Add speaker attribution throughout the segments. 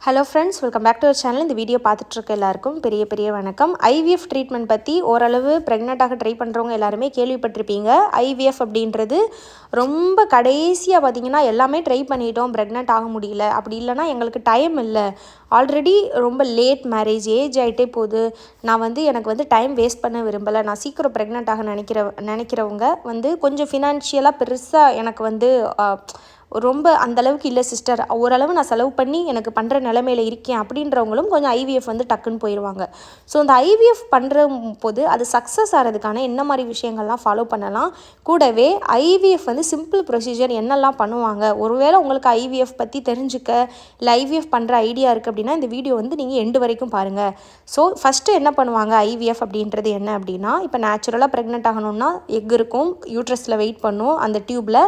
Speaker 1: Hello friends, welcome back to our channel. இந்த video பார்த்துட்ருக்க எல்லாருக்கும் பெரிய வணக்கம். ஐவிஎஃப் ட்ரீட்மெண்ட் பற்றி ஓரளவு ப்ரெக்னெண்ட்டாக ட்ரை பண்ணுறவங்க எல்லாருமே கேள்விப்பட்டிருப்பீங்க. ஐவிஎஃப் அப்படின்றது ரொம்ப கடைசியாக பார்த்திங்கன்னா எல்லாமே ட்ரை பண்ணிட்டோம், ப்ரெக்னென்ட் ஆக முடியல, அப்படி இல்லைனா எங்களுக்கு டைம் இல்லை, ஆல்ரெடி ரொம்ப லேட் மேரேஜ் ஏஜ் ஆகிட்டே போகுது, நான் எனக்கு டைம் வேஸ்ட் பண்ண விரும்பலை, நான் சீக்கிரம் ப்ரெக்னென்ட் ஆக நினைக்கிறவங்க கொஞ்சம் ஃபினான்ஷியலாக பெருசாக எனக்கு ரொம்ப அந்தளவுக்கு இல்லை சிஸ்டர், ஓரளவு நான் செலவு பண்ணி எனக்கு பண்ணுற நிலைமையில் இருக்கேன் அப்படின்றவங்களும் கொஞ்சம் ஐவிஎஃப் டக்குன்னு போயிடுவாங்க. ஸோ அந்த ஐவிஎஃப் பண்ணுற போது அது சக்ஸஸ் ஆகிறதுக்கான என்ன மாதிரி விஷயங்கள்லாம் ஃபாலோ பண்ணலாம், கூடவே ஐவிஎஃப் சிம்பிள் ப்ரொசீஜர் என்னெல்லாம் பண்ணுவாங்க, ஒருவேளை உங்களுக்கு ஐவிஎஃப் பற்றி தெரிஞ்சுக்க இல்லை ஐவிஎஃப் பண்ணுற ஐடியா இருக்குது அப்படின்னா இந்த வீடியோ நீங்கள் எண்டு வரைக்கும் பாருங்கள். ஸோ ஃபஸ்ட்டு என்ன பண்ணுவாங்க ஐவிஎஃப் அப்படின்றது என்ன அப்படின்னா, இப்போ நேச்சுரலாக ப்ரெக்னென்ட் ஆகணும்னா எக் இருக்கும், யூட்ரஸில் வெயிட் பண்ணும் அந்த டியூப்பில்.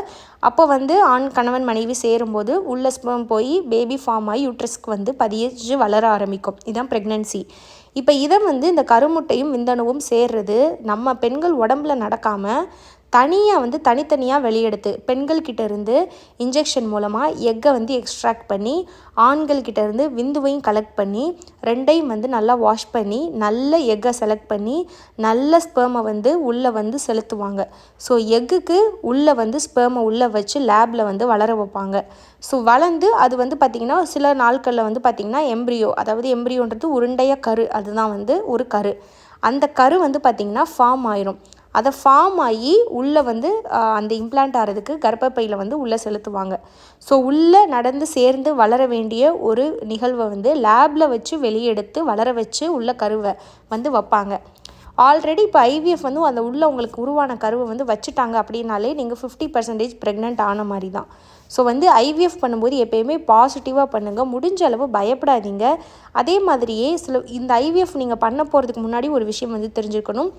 Speaker 1: அப்போ ஆண் கணவன் மனைவி சேரும்போது உள்ள ஸ்பெர்ம் போய் பேபி ஃபார்ம் ஆகி யூட்ரஸ்க்கு பதியஞ்சு வளர ஆரம்பிக்கும். இதுதான் ப்ரெக்னென்சி. இப்போ இதை இந்த கருமுட்டையும் விந்தணுவும் சேர்றது நம்ம பெண்கள் உடம்புல நடக்காமல் தனியாக தனித்தனியாக வெளியெடுத்து பெண்கள்கிட்ட இருந்து இன்ஜெக்ஷன் மூலமாக எக்கை எக்ஸ்ட்ராக்ட் பண்ணி ஆண்கள்கிட்ட இருந்து விந்துவையும் கலெக்ட் பண்ணி ரெண்டையும் நல்லா வாஷ் பண்ணி நல்ல எக்கை செலக்ட் பண்ணி நல்ல ஸ்பெர்மை உள்ளே செலுத்துவாங்க. ஸோ எக்குக்கு உள்ளே ஸ்பெர்மை உள்ளே வச்சு லேபில் வளர வைப்பாங்க. ஸோ வளர்ந்து அது பார்த்திங்கன்னா சில நாட்களில் பார்த்திங்கன்னா எம்ப்ரியோ, அதாவது எம்ப்ரியோன்றது உருண்டைய கரு, அதுதான் ஒரு கரு. அந்த கரு பார்த்திங்கன்னா ஃபார்ம் ஆயிரும். அதை ஃபார்ம் ஆகி உள்ளே அந்த இம்ப்ளான்ட் ஆகிறதுக்கு கர்ப்பப்பையில் உள்ளே செலுத்துவாங்க. ஸோ உள்ளே நடந்து சேர்ந்து வளர வேண்டிய ஒரு நிகழ்வை லேபில் வச்சு வெளியெடுத்து வளர வச்சு உள்ள கருவை வைப்பாங்க. ஆல்ரெடி இப்போ ஐவிஎஃப் அந்த உள்ளே உங்களுக்கு உருவான கருவை வச்சுட்டாங்க அப்படின்னாலே நீங்கள் 50% ப்ரெக்னென்ட் ஆன மாதிரி தான். ஸோ ஐவிஎஃப் பண்ணும்போது எப்போயுமே பாசிட்டிவாக பண்ணுங்கள், முடிஞ்ச அளவு பயப்படாதீங்க. அதே மாதிரியே இந்த ஐவிஎஃப் நீங்கள் பண்ண போகிறதுக்கு முன்னாடி ஒரு விஷயம் தெரிஞ்சுக்கணும்.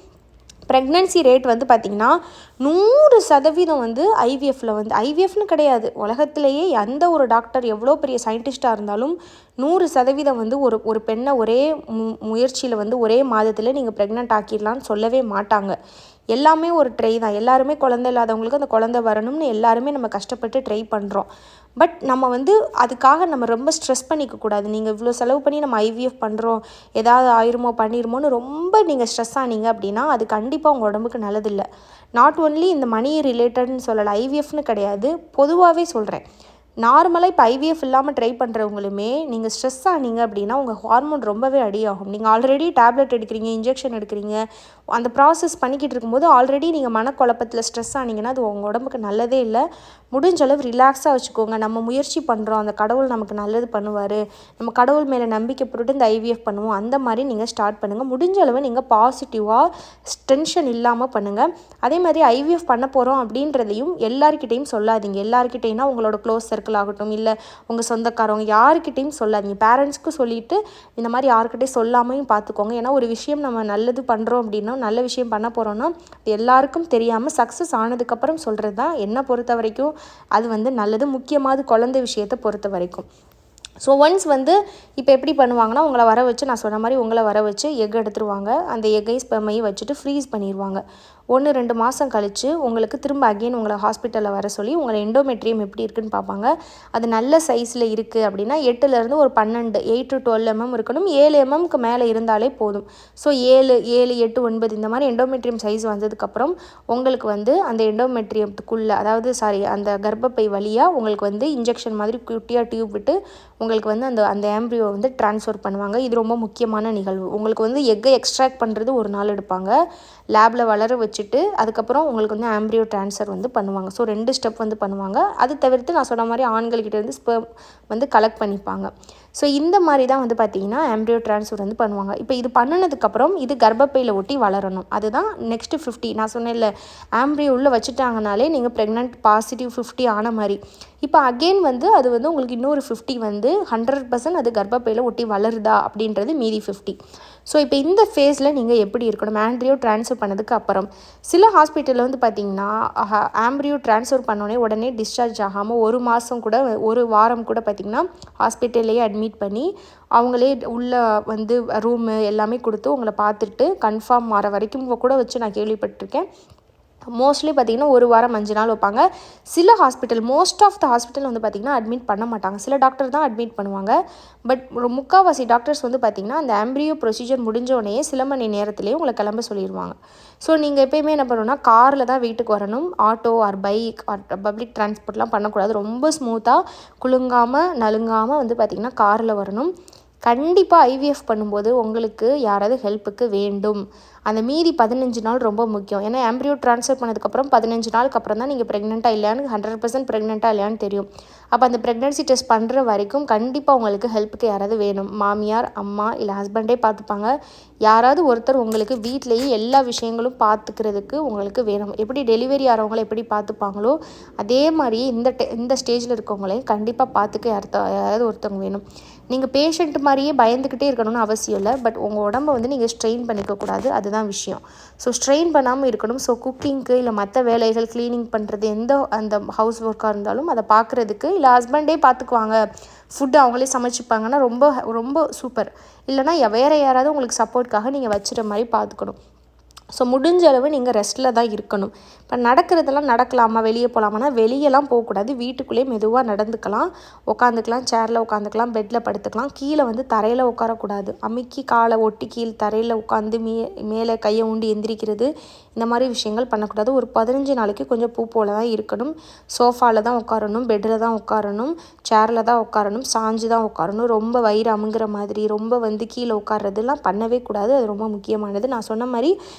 Speaker 1: ப்ரெக்னன்சி ரேட் பார்த்திங்கன்னா 100% ஐவிஎஃப்பில் ஐவிஎஃப்னு கிடையாது, உலகத்திலேயே எந்த ஒரு டாக்டர் எவ்வளோ பெரிய சயின்டிஸ்ட்டாக இருந்தாலும் 100% ஒரு பெண்ணை ஒரே முயற்சியில் ஒரே மாதத்தில் நீங்கள் ப்ரெக்னென்ட் ஆக்கிடலான்னு சொல்லவே மாட்டாங்க. எல்லாமே ஒரு ட்ரை தான். எல்லாருமே குழந்தை இல்லாதவங்களுக்கு அந்த குழந்தை வரணும்னு எல்லாருமே நம்ம கஷ்டப்பட்டு ட்ரை பண்ணுறோம். பட் நம்ம அதுக்காக நம்ம ரொம்ப ஸ்ட்ரெஸ் பண்ணிக்கக்கூடாது. நீங்கள் இவ்வளோ செலவு பண்ணி நம்ம ஐவிஎஃப் பண்ணுறோம், ஏதாவது ஆயிருமோ பண்ணிடுமோன்னு ரொம்ப நீங்கள் ஸ்ட்ரெஸ் ஆனீங்க அப்படின்னா அது கண்டிப்பாக உங்கள் உடம்புக்கு நல்லதில்லை. நாட் ஒன்லி இந்த மணி ரிலேட்டட்னு சொல்லலை, ஐவிஎஃப்னு கிடையாது, பொதுவாகவே சொல்கிறேன். நார்மலாக இப்போ ஐவிஎஃப் இல்லாமல் ட்ரை பண்ணுறவங்களுமே நீங்கள் ஸ்ட்ரெஸ் ஆனீங்க அப்படின்னா உங்கள் ஹார்மோன் ரொம்பவே அடியாகும். நீங்கள் ஆல்ரெடி டேப்லெட் எடுக்கிறீங்க, இன்ஜெக்ஷன் எடுக்கிறீங்க, அந்த ப்ராசஸ் பண்ணிக்கிட்டு இருக்கும்போது ஆல்ரெடி நீங்கள் மனக்குழப்பத்தில் ஸ்ட்ரெஸ் ஆனீங்கன்னா அது உங்கள் உடம்புக்கு நல்லதே இல்லை. முடிஞ்ச அளவு ரிலாக்ஸாக வச்சுக்கோங்க. நம்ம முயற்சி பண்ணுறோம், அந்த கடவுள் நமக்கு நல்லது பண்ணுவார், நம்ம கடவுள் மேலே நம்பிக்கை போட்டு இந்த ஐவிஎஃப் பண்ணுவோம், அந்த மாதிரி நீங்கள் ஸ்டார்ட் பண்ணுங்கள். முடிஞ்ச அளவு நீங்கள் பாசிட்டிவாக டென்ஷன் இல்லாமல் பண்ணுங்கள். அதே மாதிரி ஐவிஎஃப் பண்ண போகிறோம் அப்படின்றதையும் எல்லாருக்கிட்டையும் சொல்லாதீங்க. எல்லாருக்கிட்டையும்னா உங்களோட க்ளோஸ் சர்க்கிள் ஆகட்டும், இல்லை உங்கள் சொந்தக்காரவங்க யாருக்கிட்டையும் சொல்லாதீங்க. பேரண்ட்ஸ்க்கு சொல்லிவிட்டு இந்த மாதிரி யாருக்கிட்டையும் சொல்லாமையும் பார்த்துக்கோங்க. ஏன்னா ஒரு விஷயம் நம்ம நல்லது பண்ணுறோம் அப்படின்னா, நல்ல விஷயம் பண்ண போகிறோன்னா எல்லாருக்கும் தெரியாமல் சக்ஸஸ் ஆனதுக்கப்புறம் சொல்கிறது தான் என்னை பொறுத்த வரைக்கும் அது நல்லது. முக்கியமாக குழந்தை விஷயத்தை பொறுத்த வரைக்கும். ஸோ ஒன்ஸ் இப்போ எப்படி பண்ணுவாங்கன்னா, உங்களை வர வச்சு நான் சொன்ன மாதிரி உங்களை வர வச்சு எக் எடுத்துருவாங்க. அந்த எக்கை ஸ்பெர்மையை வச்சுட்டு ஃப்ரீஸ் பண்ணிடுவாங்க. 1-2 மாதம் கழித்து உங்களுக்கு திரும்ப அகெயின் உங்களை ஹாஸ்பிட்டலில் வர சொல்லி உங்களை எண்டோமெட்ரியம் எப்படி இருக்குதுன்னு பார்ப்பாங்க. அது நல்ல சைஸில் இருக்குது அப்படின்னா 8 ஒரு 12, 8 to 12 mm இருக்கணும். 7 mmக்கு மேலே இருந்தாலே போதும். ஸோ 7, 8, 9 இந்த மாதிரி எண்டோமெட்ரியம் சைஸ் வந்ததுக்கப்புறம் உங்களுக்கு அந்த எண்டோமெட்ரியத்துக்குள்ளே, அதாவது அந்த கர்ப்பப்பை வழியாக உங்களுக்கு இன்ஜெக்ஷன் மாதிரி குட்டியாக டியூப் விட்டு உங்களுக்கு அந்த ஆம்பிரியோ ட்ரான்ஸ்ஃபர் பண்ணுவாங்க. இது ரொம்ப முக்கியமான நிகழ்வு. உங்களுக்கு எக்கை எக்ஸ்ட்ராக்ட் பண்ணுறது ஒரு நாள் எடுப்பாங்க, லேபில் வளர வச்சுட்டு அதுக்கப்புறம் உங்களுக்கு ஆம்பிரியோ ட்ரான்ஸ்ஃபர் பண்ணுவாங்க. ஸோ 2 ஸ்டெப் பண்ணுவாங்க. அது தவிர்த்து நான் சொன்ன மாதிரி ஆண்கள்கிட்ட இருந்து ஸ்பெர்ம் கலெக்ட் பண்ணிப்பாங்க. ஸோ இந்த மாதிரி தான் பார்த்திங்கன்னா ஆம்பிரியோ ட்ரான்ஸ்ஃபர் பண்ணுவாங்க. இப்போ இது பண்ணினதுக்கப்புறம் இது கர்ப்பப்பையில் ஒட்டி வளரணும். அதுதான் நெக்ஸ்ட்டு 50. நான் சொன்னேன்ல, ஆம்பிரியோ உள்ளே வச்சுட்டாங்கனாலே நீங்கள் ப்ரெக்னென்ட் பாசிட்டிவ் 50 ஆன மாதிரி. இப்போ அகெயின் அது உங்களுக்கு இன்னொரு 50 100% அது கர்ப்பப்பையில் ஒட்டி வளருதா அப்படின்றது மீதி 50. ஸோ இப்போ இந்த ஃபேஸில் நீங்கள் எப்படி இருக்கணும், ஆம்பிரியோ ட்ரான்ஸ்ஃபர் பண்ணதுக்கு அப்புறம். சில ஹாஸ்பிட்டலில் பார்த்திங்கன்னா ஆம்பிரியோ ட்ரான்ஸ்ஃபர் பண்ணோடனே உடனே டிஸ்சார்ஜ் ஆகாமல் 1 மாதம் கூட 1 வாரம் கூட பார்த்திங்கன்னா ஹாஸ்பிட்டல்லையே அட்மிட் பண்ணி அவங்களே உள்ளே ரூமு எல்லாமே கொடுத்து உங்களை பார்த்துட்டு கன்ஃபார்ம் ஆகிற வரைக்கும் கூட வச்சு நான் கேள்விப்பட்டிருக்கேன். மோஸ்ட்லி பார்த்திங்கன்னா 1 வாரம் 5 நாள் வைப்பாங்க. சில hospital, most of the hospital வந்து பார்த்திங்கன்னா அட்மிட் பண்ண மாட்டாங்க. சில டாக்டர் தான் அட்மிட் பண்ணுவாங்க. பட் ஒரு முக்கால்வாசி டாக்டர்ஸ் வந்து பார்த்திங்கன்னா அந்த ஆம்ப்ரியோ ப்ரொசீஜர் முடிஞ்சோடனே சில மணி நேரத்துலேயே உங்களை கிளம்ப சொல்லிடுவாங்க. ஸோ நீங்கள் எப்போயுமே என்ன பண்ணணும்னா காரில் தான் வீட்டுக்கு வரணும். Auto or bike or public டிரான்ஸ்போர்ட்லாம் பண்ணக்கூடாது. ரொம்ப ஸ்மூத்தாக குலுங்காமல் நலுங்காமல் வந்து பார்த்திங்கன்னா காரில் வரணும். கண்டிப்பாக ஐவிஎஃப் பண்ணும்போது உங்களுக்கு யாராவது ஹெல்ப்புக்கு வேண்டும். அந்த மீதி 15 நாள் ரொம்ப முக்கியம். ஏன்னா ஆம்ப்ரியோ ட்ரான்ஸ்ஃபர் பண்ணதுக்கப்புறம் 15 நாளுக்கு அப்புறம் தான் நீங்கள் ப்ரெக்னெண்ட்டாக இல்லையான்னு 100% ப்ரெக்னெண்ட்டாக இல்லையான்னு தெரியும். அப்போ அந்த ப்ரெக்னன்சி டெஸ்ட் பண்ணுற வரைக்கும் கண்டிப்பாக உங்களுக்கு ஹெல்ப்புக்கு யாராவது வேணும். மாமியார், அம்மா இல்லை ஹஸ்பண்டே பார்த்துப்பாங்க. யாராவது ஒருத்தர் உங்களுக்கு வீட்டிலேயே எல்லா விஷயங்களும் பார்த்துக்கிறதுக்கு உங்களுக்கு வேணும். எப்படி டெலிவரி ஆகிறவங்கள எப்படி பார்த்துப்பாங்களோ அதே மாதிரி இந்த ஸ்டேஜில் இருக்கவங்களையும் கண்டிப்பாக பார்த்துக்க யாராவது ஒருத்தவங்க வேணும். நீங்கள் பேஷண்ட் மாதிரியே பயந்துக்கிட்டே இருக்கணும்னு அவசியம் இல்லை. பட் உங்கள் உடம்பை வந்து நீங்கள் ஸ்ட்ரெயின் பண்ணிக்கக்கூடாது. அதுதான் விஷயம். ஸோ ஸ்ட்ரெயின் பண்ணாமல் இருக்கணும். ஸோ குக்கிங்க்கு இல்லை மற்ற வேலைகள் க்ளீனிங் பண்ணுறது அந்த ஹவுஸ் ஒர்க்காக இருந்தாலும் அதை பார்க்குறதுக்கு இல்லை ஹஸ்பண்டே பார்த்துக்குவாங்க, ஃபுட்டு அவங்களே சமைச்சிப்பாங்கன்னா ரொம்ப ரொம்ப சூப்பர். இல்லைனா வேறு யாராவது உங்களுக்கு சப்போர்ட்காக நீங்கள் வச்சுற மாதிரி பார்த்துக்கணும். ஸோ முடிஞ்ச அளவு நீங்கள் ரெஸ்ட்டில் தான் இருக்கணும். இப்போ நடக்கிறதெல்லாம் நடக்கலாமா, வெளியே போகலாமான்னா வெளியெல்லாம் போகக்கூடாது. வீட்டுக்குள்ளேயே மெதுவாக நடந்துக்கலாம், உட்காந்துக்கலாம், சேரில் உட்காந்துக்கலாம், பெட்டில் படுத்துக்கலாம். கீழே வந்து தரையில் உட்காரக்கூடாது. அமுக்கி காலை ஒட்டி கீழே தரையில் உட்காந்து மேலே கையை ஊண்டி எந்திரிக்கிறது இந்த மாதிரி விஷயங்கள் பண்ணக்கூடாது. ஒரு 15 நாளைக்கு கொஞ்சம் பூ போல் தான் இருக்கணும். சோஃபாவில் தான் உட்காரணும், பெட்டில் தான் உட்காரணும், சேரில் தான் உட்காரணும், சாஞ்சு தான் உட்காரணும். ரொம்ப வயிறு அமுங்குற மாதிரி ரொம்ப வந்து கீழே உட்கார்றதுலாம் பண்ணவே கூடாது. அது ரொம்ப முக்கியமானது. நான் சொன்ன மாதிரி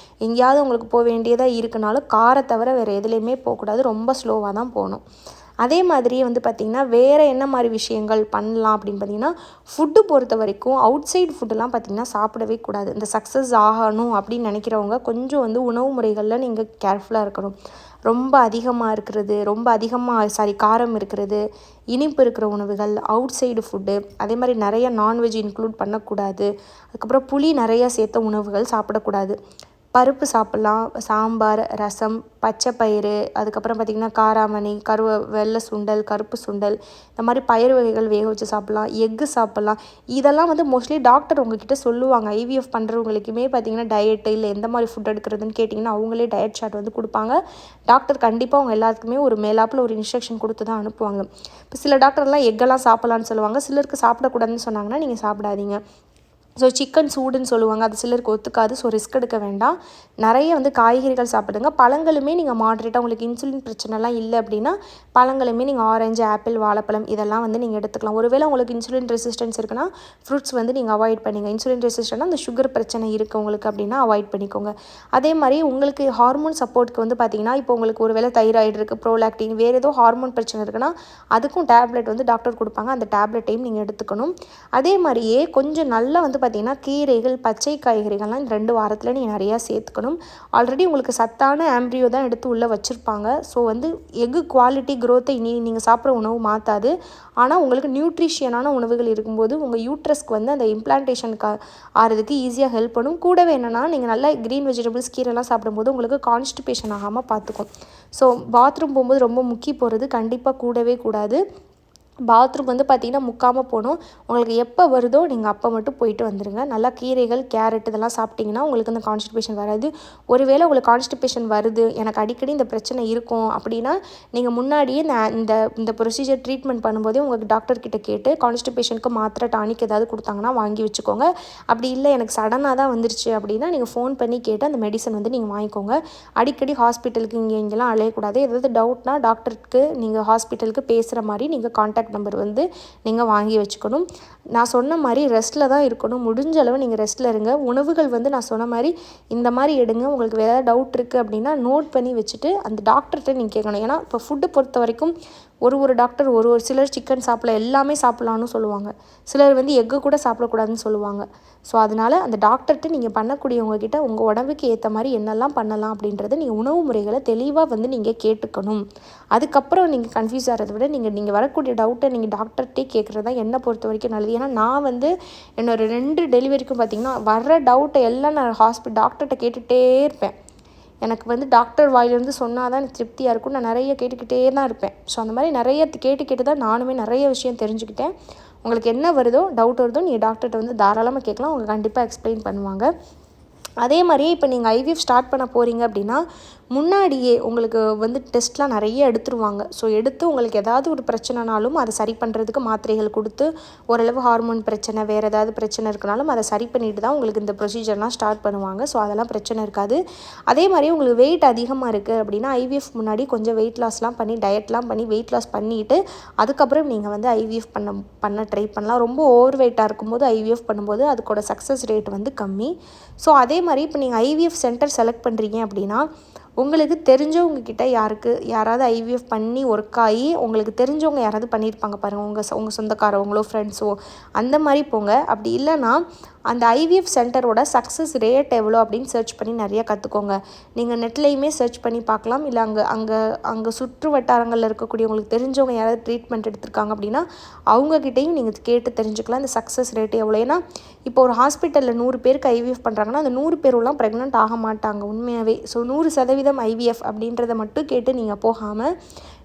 Speaker 1: எங்கேயாவது உங்களுக்கு போக வேண்டியதாக இருக்குனாலும் காரை தவிர வேறு எதுலேயுமே போகக்கூடாது. ரொம்ப ஸ்லோவாக தான் போகணும். அதே மாதிரியே வந்து பார்த்திங்கன்னா வேறு என்ன மாதிரி விஷயங்கள் பண்ணலாம் அப்படின்னு பார்த்திங்கன்னா ஃபுட்டு பொறுத்த வரைக்கும் அவுட் சைடு ஃபுட்டெல்லாம் பார்த்திங்கன்னா சாப்பிடவே கூடாது. இந்த சக்ஸஸ் ஆகணும் அப்படின்னு நினைக்கிறவங்க கொஞ்சம் வந்து உணவு முறைகளில் நீங்கள் கேர்ஃபுல்லாக இருக்கணும். ரொம்ப அதிகமாக காரம் இருக்கிறது, இனிப்பு இருக்கிற உணவுகள், அவுட் சைடு ஃபுட்டு, அதே மாதிரி நிறைய நான்வெஜ் இன்க்ளூட் பண்ணக்கூடாது. அதுக்கப்புறம் புளி நிறையா சேர்த்த உணவுகள் சாப்பிடக்கூடாது. பருப்பு சாப்பிட்லாம், சாம்பார், ரசம், பச்சை பயிறு, அதுக்கப்புறம் பார்த்திங்கன்னா காராமணி, வெள்ளை சுண்டல், கருப்பு சுண்டல், இந்த மாதிரி பயிறு வகைகள் வேக வச்சு சாப்பிட்லாம். எக்கு சாப்பிட்லாம். இதெல்லாம் வந்து மோஸ்ட்லி டாக்டர் உங்ககிட்ட சொல்லுவாங்க. ஐவிஎஃப் பண்ணுறவங்களுக்குமே பார்த்திங்கன்னா டயட்டு இல்லை எந்த மாதிரி ஃபுட் எடுக்கிறதுன்னு கேட்டிங்கன்னா அவங்களே டயட் சார்ட் வந்து கொடுப்பாங்க. டாக்டர் கண்டிப்பாக அவங்க எல்லாத்துக்குமே ஒரு மேலாப்பில் ஒரு இன்ஸ்ட்ரக்ஷன் கொடுத்து தான் அனுப்புவாங்க. இப்போ சில டாக்டர்லாம் எக்கெல்லாம் சாப்பிட்லான்னு சொல்லுவாங்க. சிலருக்கு சாப்பிடக்கூடாதுன்னு சொன்னாங்கன்னா நீங்கள் சாப்பிடாதீங்க. ஸோ சிக்கன் சூடுன்னு சொல்லுவாங்க, அது சிலருக்கு ஒத்துக்காது. ஸோ ரிஸ்க் எடுக்க வேண்டாம். நிறைய வந்து காய்கறிகள் சாப்பிடுங்க. பழங்களுமே நீங்கள் மாட்ரேட்டாக உங்களுக்கு இன்சுலின் பிரச்சனைலாம் இல்லை அப்படின்னா பழங்களுமே நீங்கள் ஆரஞ்சு, ஆப்பிள், வாழைப்பழம் இதெல்லாம் வந்து நீங்கள் எடுத்துக்கலாம். ஒருவேளை உங்களுக்கு இன்சுலின் ரெசிஸ்டன்ஸ் இருக்குன்னா ஃப்ரூட்ஸ் வந்து நீங்கள் அவாய்ட் பண்ணிங்க. இன்சுலின் ரெசிஸ்டன்ட்னா அந்த சுகர் பிரச்சனை இருக்குது உங்களுக்கு அப்படின்னா அவாய்ட் பண்ணிக்கோங்க. அதே மாதிரி உங்களுக்கு ஹார்மோன் சப்போர்ட்டுக்கு வந்து பார்த்திங்கன்னா இப்போ உங்களுக்கு ஒரு வேளை தைராய்டு இருக்குது, ப்ரோலாக்டின், வேறு ஏதோ ஹார்மோன் பிரச்சனை இருக்குன்னா அதுக்கும் டேப்லெட் வந்து டாக்டர் கொடுப்பாங்க. அந்த டேப்லெட்டையும் நீங்கள் எடுத்துக்கணும். அதே மாதிரியே கொஞ்சம் நல்லா வந்து பார்த்திங்கன்னா கீரைகள், பச்சை காய்கறிகள்லாம் இந்த 2 வாரத்தில் நீங்கள் நிறையா சேர்த்துக்கணும். ஆல்ரெடி உங்களுக்கு சத்தான ஆம்ப்ரியோ தான் எடுத்து உள்ளே வச்சுருப்பாங்க. ஸோ வந்து எக்கு குவாலிட்டி க்ரோத்தை நீங்கள் சாப்பிட்ற உணவு மாற்றாது. ஆனால் உங்களுக்கு நியூட்ரிஷியனான உணவுகள் இருக்கும்போது உங்கள் யூட்ரஸ்க்கு வந்து அந்த இம்ப்ளான்டேஷனுக்கு ஆகிறதுக்கு ஈஸியாக ஹெல்ப் பண்ணும். கூடவே என்னென்னா நீங்கள் நல்லா க்ரீன் வெஜிடபிள்ஸ், கீரைலாம் சாப்பிடும்போது உங்களுக்கு கான்ஸ்டிபேஷன் ஆகாமல் பார்த்துக்கும். ஸோ பாத்ரூம் போகும்போது ரொம்ப முக்கி போகிறது கண்டிப்பாக கூடவே கூடாது. பாத்ரூம் வந்து பார்த்திங்கன்னா முக்காமல் போகணும். உங்களுக்கு எப்போ வருதோ நீங்கள் அப்போ மட்டும் போயிட்டு வந்துடுங்க. நல்லா கீரைகள், கேரட் இதெல்லாம் சாப்பிட்டிங்கன்னா உங்களுக்கு அந்த கான்ஸ்டிபேஷன் வராது. ஒருவேளை உங்களுக்கு கான்ஸ்டிபேஷன் வருது, எனக்கு அடிக்கடி இந்த பிரச்சனை இருக்கும் அப்படின்னா நீங்கள் முன்னாடியே இந்த ப்ரொசீஜர் ட்ரீட்மெண்ட் பண்ணும்போதே உங்களுக்கு டாக்டர்கிட்ட கேட்டு கான்ஸ்டிபேஷனுக்கு மாத்திரை, டானிக் ஏதாவது கொடுத்தாங்கன்னா வாங்கி வச்சுக்கோங்க. அப்படி இல்லை எனக்கு சடனாக தான் வந்துருச்சு அப்படின்னா நீங்கள் ஃபோன் பண்ணி கேட்டு அந்த மெடிசன் வந்து நீங்கள் வாங்கிக்கோங்க. அடிக்கடி ஹாஸ்பிட்டலுக்கு இங்கெல்லாம் அலையக்கூடாது. ஏதாவது டவுட்னா டாக்டருக்கு நீங்கள் ஹாஸ்பிட்டலுக்கு பேசுகிற மாதிரி நீங்கள் கான்டாக்ட் நம்பர் வந்து நீங்கள் வாங்கி வச்சுக்கணும். நான் சொன்ன மாதிரி ரெஸ்ட்டில் தான் இருக்கணும். முடிஞ்ச அளவு நீங்கள் ரெஸ்ட்டில் இருங்க. உணவுகள் வந்து நான் சொன்ன மாதிரி இந்த மாதிரி எடுங்க. உங்களுக்கு வேறு டவுட் இருக்குது அப்படின்னா நோட் பண்ணி வச்சுட்டு அந்த டாக்டர்கிட்ட நீங்கள் கேட்கணும். ஏன்னா இப்போ ஃபுட்டு பொறுத்த வரைக்கும் ஒரு டாக்டர் ஒரு சிலர் சிக்கன் சாப்பிடலாம், எல்லாமே சாப்பிட்லான்னு சொல்லுவாங்க. சிலர் வந்து எக்கு கூட சாப்பிடக்கூடாதுன்னு சொல்லுவாங்க. ஸோ அதனால் அந்த டாக்டர்கிட்ட நீங்கள் பண்ணக்கூடியவங்கக்கிட்ட உங்கள் உடம்புக்கு ஏற்ற மாதிரி என்னெல்லாம் பண்ணலாம் அப்படின்றத நீங்கள் உணவு முறைகளை தெளிவாக வந்து நீங்கள் கேட்டுக்கணும். அதுக்கப்புறம் நீங்கள் கன்ஃபியூஸ் ஆகிறத விட நீங்கள் வரக்கூடிய டவுட்டை நீங்கள் டாக்டர்கிட்டே கேட்குறது தான் என்னை பொறுத்த வரைக்கும் நல்லது. ஏன்னா நான் வந்து என்னோட 2 டெலிவரிக்கும் பார்த்திங்கன்னா வர்ற டவுட்டை எல்லாம் நான் டாக்டர்கிட்ட கேட்டுகிட்டே இருப்பேன். எனக்கு வந்து டாக்டர் வாயிலிருந்து சொன்னால் தான் எனக்கு திருப்தியாக இருக்கும். நான் நிறைய கேட்டுக்கிட்டே தான் இருப்பேன். ஸோ அந்த மாதிரி நிறைய கேட்டு தான் நானுமே நிறைய விஷயம் தெரிஞ்சுக்கிட்டேன். உங்களுக்கு என்ன டவுட் வருதோ நீங்கள் டாக்டர்கிட்ட வந்து தாராளமாக கேட்கலாம். அவங்க கண்டிப்பாக எக்ஸ்பிளைன் பண்ணுவாங்க. அதே மாதிரியே இப்போ நீங்கள் ஐவிஎஃப் ஸ்டார்ட் பண்ண போகிறீங்க அப்படின்னா முன்னாடியே உங்களுக்கு வந்து டெஸ்ட்லாம் நிறைய எடுத்துருவாங்க. ஸோ எடுத்து உங்களுக்கு ஏதாவது ஒரு பிரச்சனைனாலும் அதை சரி பண்ணுறதுக்கு மாத்திரைகள் கொடுத்து, ஓரளவு ஹார்மோன் பிரச்சனை வேறு ஏதாவது பிரச்சனை இருக்குனாலும் அதை சரி பண்ணிட்டு தான் உங்களுக்கு இந்த ப்ரொசீஜர்லாம் ஸ்டார்ட் பண்ணுவாங்க. ஸோ அதெல்லாம் பிரச்சனை இருக்காது. அதே மாதிரி உங்களுக்கு வெயிட் அதிகமாக இருக்குது அப்படின்னா ஐவிஎஃப் முன்னாடி கொஞ்சம் வெயிட் லாஸ்லாம் பண்ணி டயட்லாம் பண்ணி வெயிட் லாஸ் பண்ணிவிட்டு அதுக்கப்புறம் நீங்கள் வந்து ஐவிஎஃப் பண்ண ட்ரை பண்ணலாம். ரொம்ப ஓவர் வெயிட்டாக இருக்கும்போது ஐவிஎஃப் பண்ணும்போது அதுக்கோட சக்ஸஸ் ரேட் வந்து கம்மி. ஸோ அதே மாதிரி இப்போ நீங்கள் ஐவிஎஃப் சென்டர் செலக்ட் பண்ணுறீங்க அப்படின்னா உங்களுக்கு தெரிஞ்சவங்க கிட்ட யாராவது ஐவிஎஃப் பண்ணி ஒர்க் ஆகி உங்களுக்கு தெரிஞ்சவங்க யாராவது பண்ணியிருப்பாங்க பாருங்கள், உங்கள் சொந்தக்காரவங்களோ ஃப்ரெண்ட்ஸோ அந்த மாதிரி போங்க. அப்படி இல்லைன்னா அந்த ஐவிஎஃப் சென்டரோட சக்ஸஸ் ரேட் எவ்வளோ அப்படின்னு சர்ச் பண்ணி நிறையா கற்றுக்கோங்க. நீங்கள் நெட்லேயுமே சர்ச் பண்ணி பார்க்கலாம். இல்லை அங்கே சுற்று வட்டாரங்களில் இருக்கக்கூடியவங்களுக்கு தெரிஞ்சவங்க யாராவது ட்ரீட்மெண்ட் எடுத்திருக்காங்க அப்படின்னா அவங்கக்கிட்டையும் நீங்கள் கேட்டு தெரிஞ்சுக்கலாம் இந்த சக்ஸஸ் ரேட் எவ்வளோ. ஏன்னா இப்போ ஒரு ஹாஸ்பிட்டலில் 100 பேருக்கு ஐவிஎஃப் பண்ணுறாங்கன்னா அந்த 100 பேரெல்லாம் ப்ரெக்னென்ட் ஆக மாட்டாங்க உண்மையாகவே. ஸோ 100% ஐவிஎஃப் அப்படின்றத மட்டும் கேட்டு நீங்கள் போகாமல்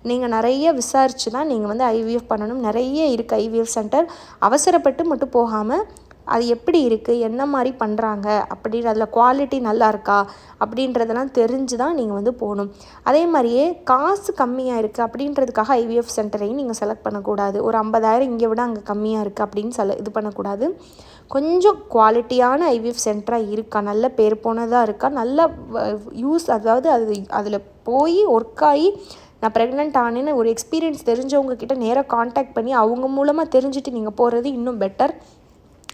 Speaker 1: நீங்கள் நிறைய விசாரித்து தான் நீங்கள் வந்து ஐவிஎஃப் பண்ணணும். நிறைய இருக்குது ஐவிஎஃப் சென்டர். அவசரப்பட்டு மட்டும் போகாமல் அது எப்படி இருக்குது, என்ன மாதிரி பண்ணுறாங்க அப்படின்னு அதில் குவாலிட்டி நல்லா இருக்கா அப்படின்றதெல்லாம் தெரிஞ்சு தான் நீங்கள் வந்து போகணும். அதே மாதிரியே காசு கம்மியாக இருக்குது அப்படின்றதுக்காக ஐவிஎஃப் சென்டரையும் நீங்கள் செலக்ட் பண்ணக்கூடாது. ஒரு 50,000 இங்கே விட அங்கே கம்மியாக இருக்குது அப்படின்னு இது பண்ணக்கூடாது. கொஞ்சம் குவாலிட்டியான ஐவிஎஃப் சென்டராக இருக்கா, நல்ல பேர் போனதாக இருக்கா, நல்ல யூஸ் அதாவது அதில் போய் ஒர்க் ஆகி நான் ப்ரெக்னென்ட் ஆனேன்னு ஒரு எக்ஸ்பீரியன்ஸ் தெரிஞ்சவங்க கிட்ட நேராக காண்டாக்ட் பண்ணி அவங்க மூலமாக தெரிஞ்சுட்டு நீங்கள் போகிறது இன்னும் பெட்டர்.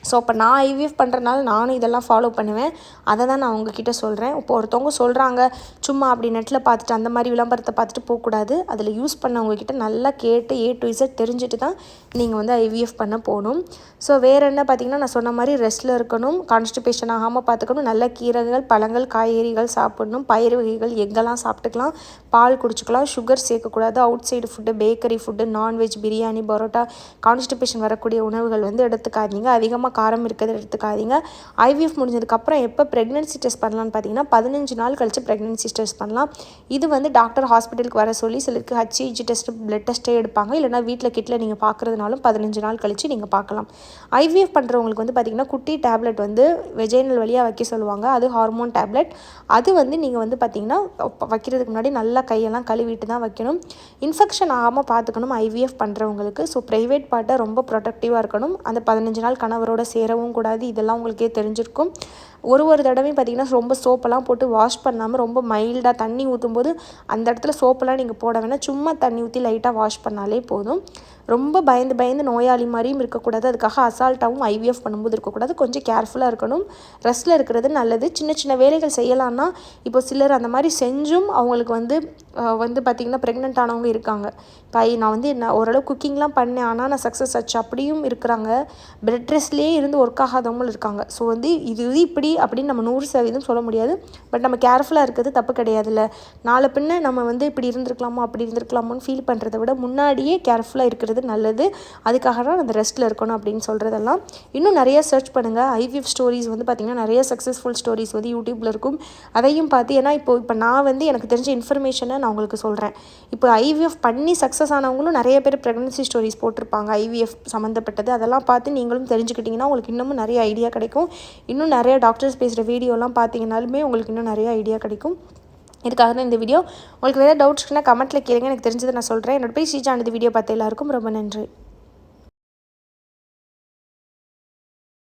Speaker 1: ஸோ அப்போ நான் ஐவிஎஃப் பண்ணுறதுனால நானும் இதெல்லாம் ஃபாலோ பண்ணுவேன். அதை தான் நான் உங்ககிட்ட சொல்கிறேன். இப்போ ஒருத்தவங்க சொல்கிறாங்க சும்மா அப்படி நெட்டில் பார்த்துட்டு அந்த மாதிரி விளம்பரத்தை பார்த்துட்டு போகக்கூடாது. அதில் யூஸ் பண்ணவங்கக்கிட்ட நல்லா கேட்டு A to Z தெரிஞ்சுட்டு தான் நீங்கள் வந்து ஐவிஎஃப் பண்ண போகணும். ஸோ வேறு என்ன பார்த்திங்கன்னா நான் சொன்ன மாதிரி ரெஸ்ட்டில் இருக்கணும், கான்ஸ்டிபேஷன் ஆகாமல் பார்த்துக்கணும், நல்ல கீரைகள் பழங்கள் காய்கறிகள் சாப்பிடணும், பயிறு வகைகள் எங்கெல்லாம் சாப்பிட்டுக்கலாம், பால் குடிச்சிக்கலாம், சுகர் சேர்க்கக்கூடாது, out side food bakery food non veg biryani parotta constipation வரக்கூடிய உணவுகள் வந்து எடுத்துக்காதீங்க. அதிகமாக காரம் இருக்கிறது எடுத்துக்காதீங்க. ஐவிஎஃப் முடிஞ்சதுக்கப்புறம் எப்போ ப்ரெக்னென்சி டெஸ்ட் பண்ணலான்னு பார்த்தீங்கன்னா 15 நாள் கழித்து ப்ரெக்னென்சி டெஸ்ட் பண்ணலாம். இது வந்து டாக்டர் ஹாஸ்பிட்டலுக்கு வர சொல்லி சிலருக்கு HCG டெஸ்ட் பிளட் டெஸ்ட்டே எடுப்பாங்க. இல்லைனா வீட்டில் கிட்டில் நீங்கள் பார்க்குறதுனாலும் 15 நாள் கழித்து நீங்கள் பார்க்கலாம். ஐவிஎஃப் பண்ணுறவங்களுக்கு வந்து பார்த்திங்கன்னா குட்டி டேப்லெட் வந்து வெஜைனல் வழியாக வைக்க சொல்லுவாங்க. அது ஹார்மோன் டேப்லெட். அது வந்து நீங்கள் வந்து பார்த்திங்கன்னா வைக்கிறதுக்கு முன்னாடி நல்லா கையெல்லாம் கழுவிட்டு தான் வைக்கணும். இன்ஃபெக்ஷன் ஆகாமல் பார்த்துக்கணும் ஐவிஎஃப் பண்ணுறவங்களுக்கு. ஸோ ப்ரைவேட் பார்ட்டை ரொம்ப ப்ரொடக்டிவாக இருக்கணும். அந்த 15 நாள் கணவரோட சேரவும் கூடாது. இதெல்லாம் உங்களுக்கே தெரிஞ்சிருக்கும். ஒரு தடவையும் பார்த்திங்கன்னா ரொம்ப சோப்பெல்லாம் போட்டு வாஷ் பண்ணாமல் ரொம்ப மைல்டாக தண்ணி ஊற்றும்போது அந்த இடத்துல சோப்பெல்லாம் நீங்கள் போட வேணாம். சும்மா தண்ணி ஊற்றி லைட்டாக வாஷ் பண்ணாலே போதும். ரொம்ப பயந்து நோயாளி மாதிரியும் இருக்கக்கூடாது. அதுக்காக அசால்ட்டாகவும் ஐவிஎஃப் பண்ணும்போது இருக்கக்கூடாது. கொஞ்சம் கேர்ஃபுல்லாக இருக்கணும். ரெஸ்ட்டில் இருக்கிறது நல்லது. சின்ன வேலைகள் செய்யலான்னா இப்போ சிலர் அந்த மாதிரி செஞ்சும் அவங்களுக்கு வந்து பார்த்திங்கன்னா ப்ரெக்னென்ட் ஆனவங்க இருக்காங்க. நான் ஓரளவு குக்கிங்லாம் பண்ணேன் ஆனால் நான் சக்ஸஸ் ஆச்சு அப்படியும் இருக்கிறாங்க. பெட் ரெஸ்ட்லேயே இருந்து ஒர்க் ஆகாதவங்களும் இருக்காங்க. ஸோ வந்து இது இப்படி அப்படின்னு நம்ம 100% சொல்ல முடியாது. பட் நம்ம கேர்ஃபுல்லாக இருக்கிறது தப்பு கிடையாதுல்ல. நாளை பின்ன நம்ம வந்து இப்படி இருந்திருக்கலாமோ அப்படி இருந்திருக்கலாமோன்னு ஃபீல் பண்ணுறதை விட முன்னாடியே கேர்ஃபுல்லாக இருக்கிறது நல்லது. அதுக்காக தான் அந்த ரெஸ்ட்டில் இருக்கணும் அப்படின்னு சொல்கிறதெல்லாம். இன்னும் நிறைய சர்ச் பண்ணுங்கள். ஐவிஎஃப் ஸ்டோரிஸ் வந்து பார்த்திங்கன்னா நிறைய சக்ஸஸ்ஃபுல் ஸ்டோரிஸ் வந்து யூடியூப்பில் இருக்கும். அதையும் பார்த்து ஏன்னா இப்போ நான் வந்து எனக்கு தெரிஞ்ச இன்ஃபர்மேஷனை நான் உங்களுக்கு சொல்கிறேன். இப்போ ஐவிஎஃப் பண்ணி சக்ஸஸ் ஆனவங்களும் நிறைய பேர் ப்ரெக்னன்சி ஸ்டோரிஸ் போட்டிருப்பாங்க ஐவிஎஃப் சம்மந்தப்பட்டது. அதெல்லாம் பார்த்து நீங்களும் தெரிஞ்சுக்கிட்டிங்கன்னா உங்களுக்கு இன்னமும் நிறைய ஐடியா கிடைக்கும். இன்னும் நிறைய டாக்டர்ஸ் பேசுகிற வீடியோலாம் பார்த்தீங்கன்னாலுமே உங்களுக்கு இன்னும் நிறைய ஐடியா கிடைக்கும். இதுக்காக தான் இந்த வீடியோ. உங்களுக்கு வேறு டவுட்ஸ்னா கமெண்ட்டில் கேளுங்க. எனக்கு தெரிஞ்சதை நான் சொல்கிறேன். என்னோட பேர் ஸ்ரீஜா. இந்த வீடியோ பார்த்த எல்லாருக்கும் ரொம்ப நன்றி.